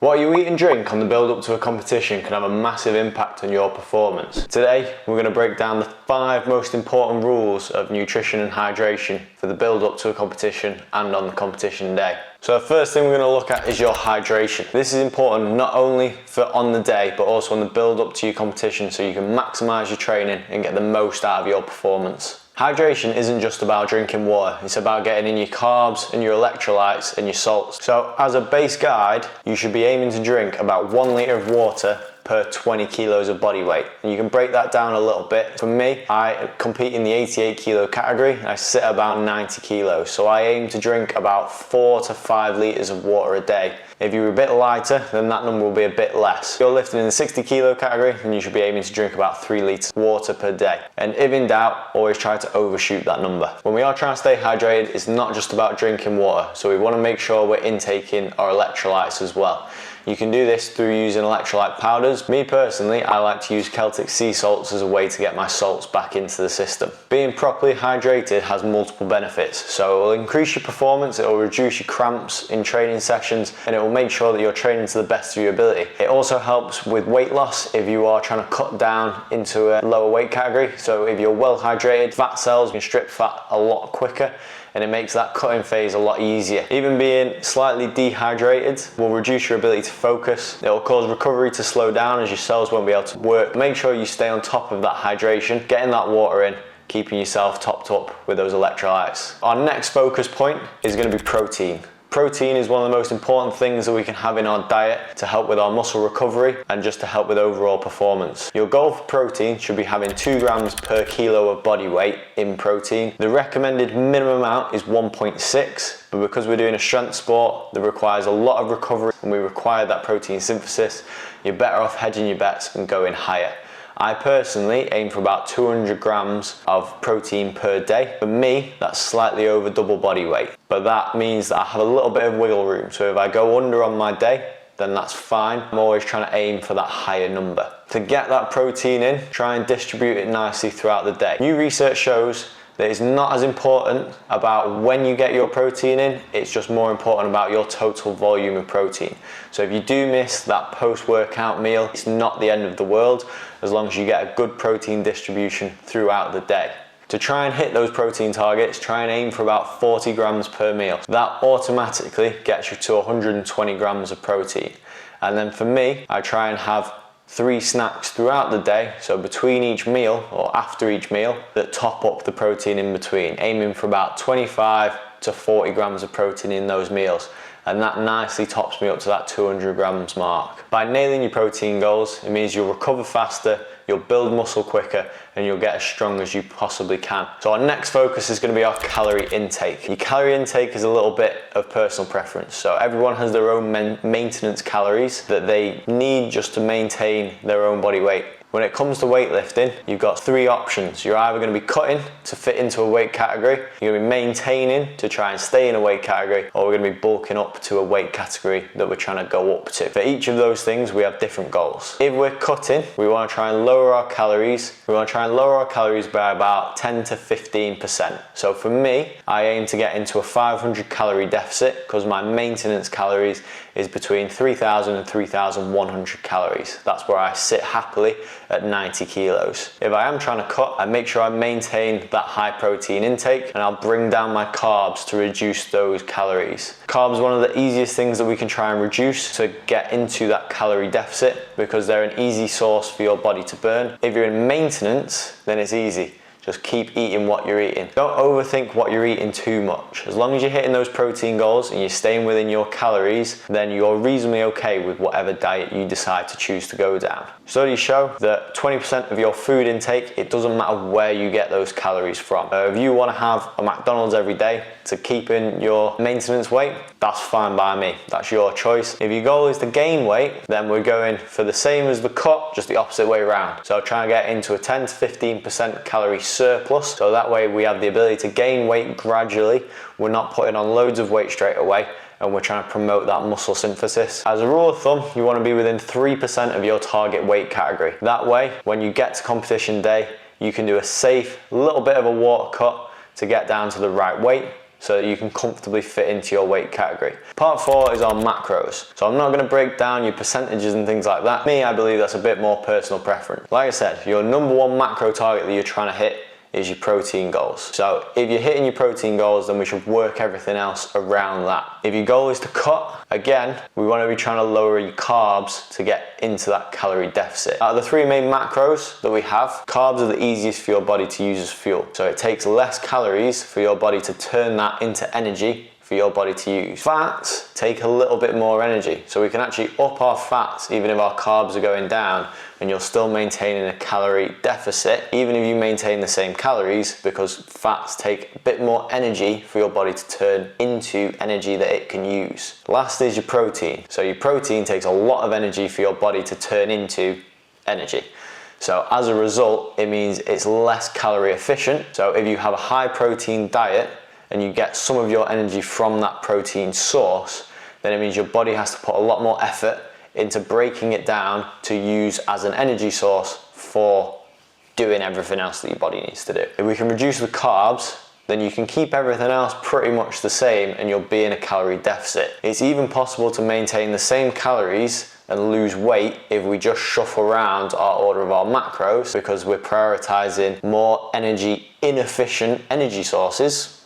What you eat and drink on the build up to a competition can have a massive impact on your performance. Today, we're going to break down the 5 most important rules of nutrition and hydration for the build up to a competition and on the competition day. So the first thing we're going to look at is your hydration. This is important not only for on the day, but also on the build up to your competition so you can maximize your training and get the most out of your performance. Hydration isn't just about drinking water, it's about getting in your carbs and your electrolytes and your salts. So as a base guide, you should be aiming to drink about 1 litre of water per 20 kilos of body weight. And you can break that down a little bit. For me, I compete in the 88 kilo category. I sit about 90 kilos. So I aim to drink about 4 to 5 litres of water a day. If you're a bit lighter, then that number will be a bit less. If you're lifting in the 60 kilo category, then you should be aiming to drink about 3 litres of water per day. And if in doubt, always try to overshoot that number. When we are trying to stay hydrated, it's not just about drinking water. So we want to make sure we're intaking our electrolytes as well. You can do this through using electrolyte powders. Me personally, I like to use Celtic sea salts as a way to get my salts back into the system. Being properly hydrated has multiple benefits. So it will increase your performance, it will reduce your cramps in training sessions, and it will make sure that you're training to the best of your ability. It also helps with weight loss if you are trying to cut down into a lower weight category. So if you're well hydrated, fat cells can strip fat a lot quicker, and it makes that cutting phase a lot easier. Even being slightly dehydrated will reduce your ability to focus. It will cause recovery to slow down as your cells won't be able to work. Make sure you stay on top of that hydration, getting that water in, keeping yourself topped up with those electrolytes. Our next focus point is going to be protein. Protein is one of the most important things that we can have in our diet to help with our muscle recovery and just to help with overall performance. Your goal for protein should be having 2 grams per kilo of body weight in protein. The recommended minimum amount is 1.6, but because we're doing a strength sport that requires a lot of recovery and we require that protein synthesis, you're better off hedging your bets and going higher. I personally aim for about 200 grams of protein per day. For me, that's slightly over double body weight, but that means that I have a little bit of wiggle room. So if I go under on my day, then that's fine. I'm always trying to aim for that higher number. To get that protein in, try and distribute it nicely throughout the day. New research shows that it's not as important about when you get your protein in, it's just more important about your total volume of protein. So if you do miss that post-workout meal, it's not the end of the world, as long as you get a good protein distribution throughout the day. To try and hit those protein targets, try and aim for about 40 grams per meal. That automatically gets you to 120 grams of protein. And then for me, I try and have 3 snacks throughout the day, so between each meal or after each meal, that top up the protein in between, aiming for about 25 to 40 grams of protein in those meals. And that nicely tops me up to that 200 grams mark. By nailing your protein goals, it means you'll recover faster, you'll build muscle quicker, and you'll get as strong as you possibly can. So our next focus is going to be our calorie intake. Your calorie intake is a little bit of personal preference. So everyone has their own maintenance calories that they need just to maintain their own body weight. When it comes to weightlifting, you've got 3 options. You're either going to be cutting to fit into a weight category, you're going to be maintaining to try and stay in a weight category, or we're going to be bulking up to a weight category that we're trying to go up to. For each of those things, we have different goals. If we're cutting, we want to try and lower our calories. We want to try and lower our calories by about 10 to 15%. So for me, I aim to get into a 500 calorie deficit because my maintenance calories is between 3,000 and 3,100 calories. That's where I sit happily at 90 kilos. If I am trying to cut, I make sure I maintain that high protein intake and I'll bring down my carbs to reduce those calories. Carbs are one of the easiest things that we can try and reduce to get into that calorie deficit because they're an easy source for your body to burn. If you're in maintenance, then it's easy. Just keep eating what you're eating. Don't overthink what you're eating too much. As long as you're hitting those protein goals and you're staying within your calories, then you're reasonably okay with whatever diet you decide to choose to go down. Studies show that 20% of your food intake, it doesn't matter where you get those calories from. If you want to have a McDonald's every day to keep in your maintenance weight, that's fine by me. That's your choice. If your goal is to gain weight, then we're going for the same as the cut, just the opposite way around. So try and get into a 10 to 15% calorie surplus. So that way we have the ability to gain weight gradually. We're not putting on loads of weight straight away, and we're trying to promote that muscle synthesis. As a rule of thumb, you want to be within 3% of your target weight category. That way, when you get to competition day, you can do a safe little bit of a water cut to get down to the right weight, so that you can comfortably fit into your weight category. Part 4 is on macros. So I'm not going to break down your percentages and things like that. Me, I believe that's a bit more personal preference. Like I said, your number one macro target that you're trying to hit is your protein goals. So if you're hitting your protein goals, then we should work everything else around that. If your goal is to cut, again, we want to be trying to lower your carbs to get into that calorie deficit. Out of the 3 main macros that we have, carbs are the easiest for your body to use as fuel. So it takes less calories for your body to turn that into energy for your body to use. Fats take a little bit more energy, so we can actually up our fats even if our carbs are going down, and you're still maintaining a calorie deficit even if you maintain the same calories, because fats take a bit more energy for your body to turn into energy that it can use. Last is your protein. So your protein takes a lot of energy for your body to turn into energy. So as a result, it means it's less calorie efficient. So if you have a high protein diet and you get some of your energy from that protein source, then it means your body has to put a lot more effort into breaking it down to use as an energy source for doing everything else that your body needs to do. If we can reduce the carbs, then you can keep everything else pretty much the same and you'll be in a calorie deficit. It's even possible to maintain the same calories and lose weight if we just shuffle around our order of our macros, because we're prioritizing more energy inefficient energy sources,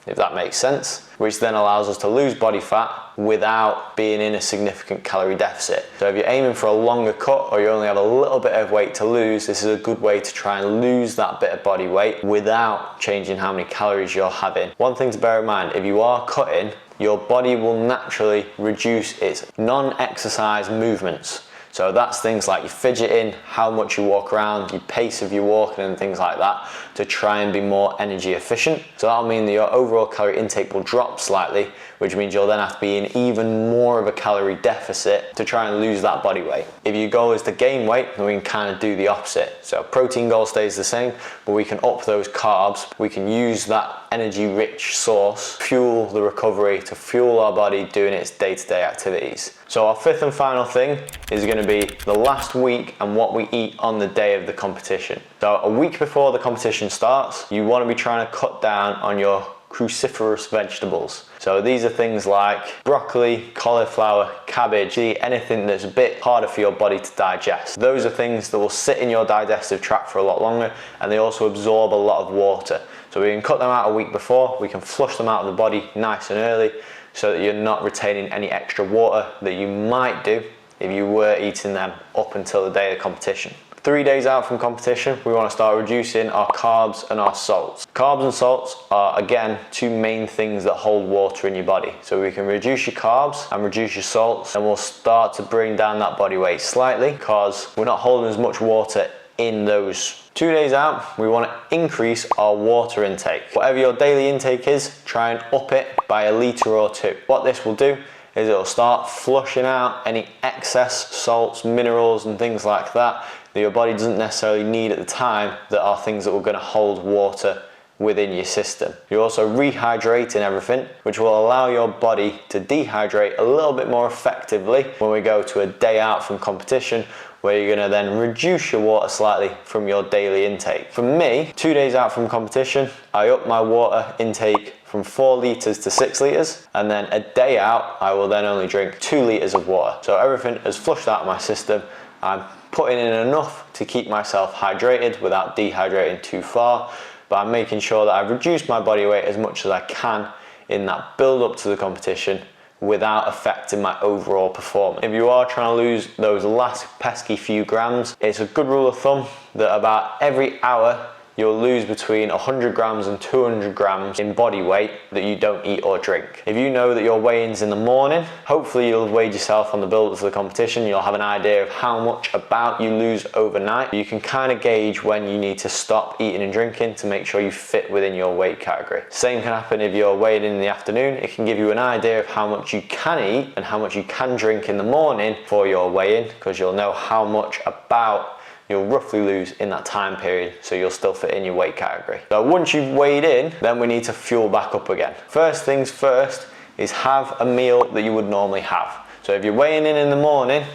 if that makes sense, which then allows us to lose body fat without being in a significant calorie deficit. So if you're aiming for a longer cut or you only have a little bit of weight to lose, this is a good way to try and lose that bit of body weight without changing how many calories you're having. One thing to bear in mind, if you are cutting, your body will naturally reduce its non-exercise movements. So that's things like your fidgeting, how much you walk around, your pace of your walking and things like that, to try and be more energy efficient. So that'll mean that your overall calorie intake will drop slightly, which means you'll then have to be in even more of a calorie deficit to try and lose that body weight. If your goal is to gain weight, then we can kind of do the opposite. So protein goal stays the same, but we can up those carbs. We can use that energy rich source, fuel the recovery, to fuel our body doing its day-to-day activities. So our 5th and final thing is going to be the last week and what we eat on the day of the competition. So a week before the competition starts, you want to be trying to cut down on your cruciferous vegetables. So these are things like broccoli, cauliflower, cabbage, anything that's a bit harder for your body to digest. Those are things that will sit in your digestive tract for a lot longer, and they also absorb a lot of water. So we can cut them out a week before, we can flush them out of the body nice and early, so that you're not retaining any extra water that you might do if you were eating them up until the day of the competition. 3 days out from competition, we want to start reducing our carbs and our salts. Carbs and salts are, again, 2 main things that hold water in your body. So we can reduce your carbs and reduce your salts, and we'll start to bring down that body weight slightly, because we're not holding as much water in those. 2 days out, we want to increase our water intake. Whatever your daily intake is, try and up it by a litre or 2. What this will do is it'll start flushing out any excess salts, minerals and things like that your body doesn't necessarily need at the time, that are things that are going to hold water within your system. You're also rehydrating everything, which will allow your body to dehydrate a little bit more effectively when we go to a day out from competition, where you're going to then reduce your water slightly from your daily intake. For me, 2 days out from competition, I up my water intake from 4 litres to 6 litres, and then a day out, I will then only drink 2 litres of water. So everything is flushed out of my system. I'm putting in enough to keep myself hydrated without dehydrating too far, but I'm making sure that I've reduced my body weight as much as I can in that build up to the competition without affecting my overall performance. If you are trying to lose those last pesky few grams, it's a good rule of thumb that about every hour you'll lose between 100 grams and 200 grams in body weight that you don't eat or drink. If you know that your weigh-in's in the morning, hopefully you'll weigh yourself on the build up to the competition. You'll have an idea of how much about you lose overnight. You can kind of gauge when you need to stop eating and drinking to make sure you fit within your weight category. Same can happen if you're weighing in the afternoon. It can give you an idea of how much you can eat and how much you can drink in the morning for your weigh-in, because you'll know how much about you'll roughly lose in that time period, so you'll still fit in your weight category. So once you've weighed in, then we need to fuel back up again. First things first is have a meal that you would normally have. So if you're weighing in the morning,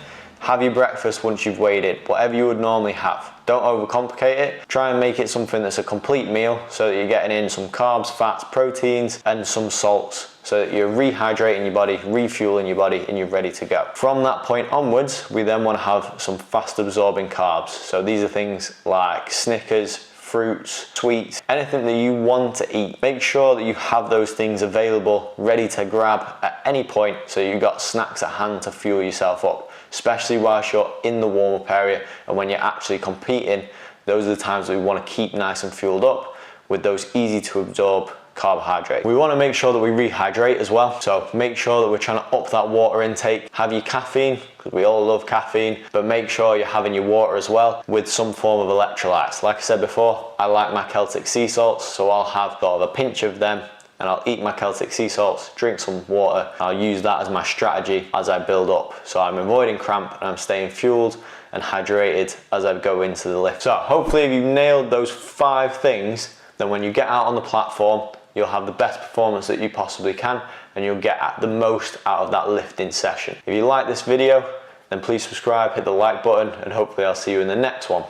Have your breakfast once you've weighed in, whatever you would normally have. Don't overcomplicate it. Try and make it something that's a complete meal so that you're getting in some carbs, fats, proteins, and some salts so that you're rehydrating your body, refueling your body, and you're ready to go. From that point onwards, we then want to have some fast absorbing carbs. So these are things like Snickers, fruits, sweets, anything that you want to eat. Make sure that you have those things available, ready to grab at any point, so you've got snacks at hand to fuel yourself up, especially whilst you're in the warm-up area and when you're actually competing. Those are the times that we want to keep nice and fueled up with those easy to absorb carbohydrates. We want to make sure that we rehydrate as well, so make sure that we're trying to up that water intake. Have your caffeine, because we all love caffeine, but make sure you're having your water as well with some form of electrolytes. Like I said before, I like my Celtic sea salts, so I'll have sort of a pinch of them and I'll eat my Celtic sea salts, drink some water. I'll use that as my strategy as I build up. So I'm avoiding cramp and I'm staying fueled and hydrated as I go into the lift. So hopefully if you've nailed those 5 things, then when you get out on the platform, you'll have the best performance that you possibly can and you'll get the most out of that lifting session. If you like this video, then please subscribe, hit the like button, and hopefully I'll see you in the next one.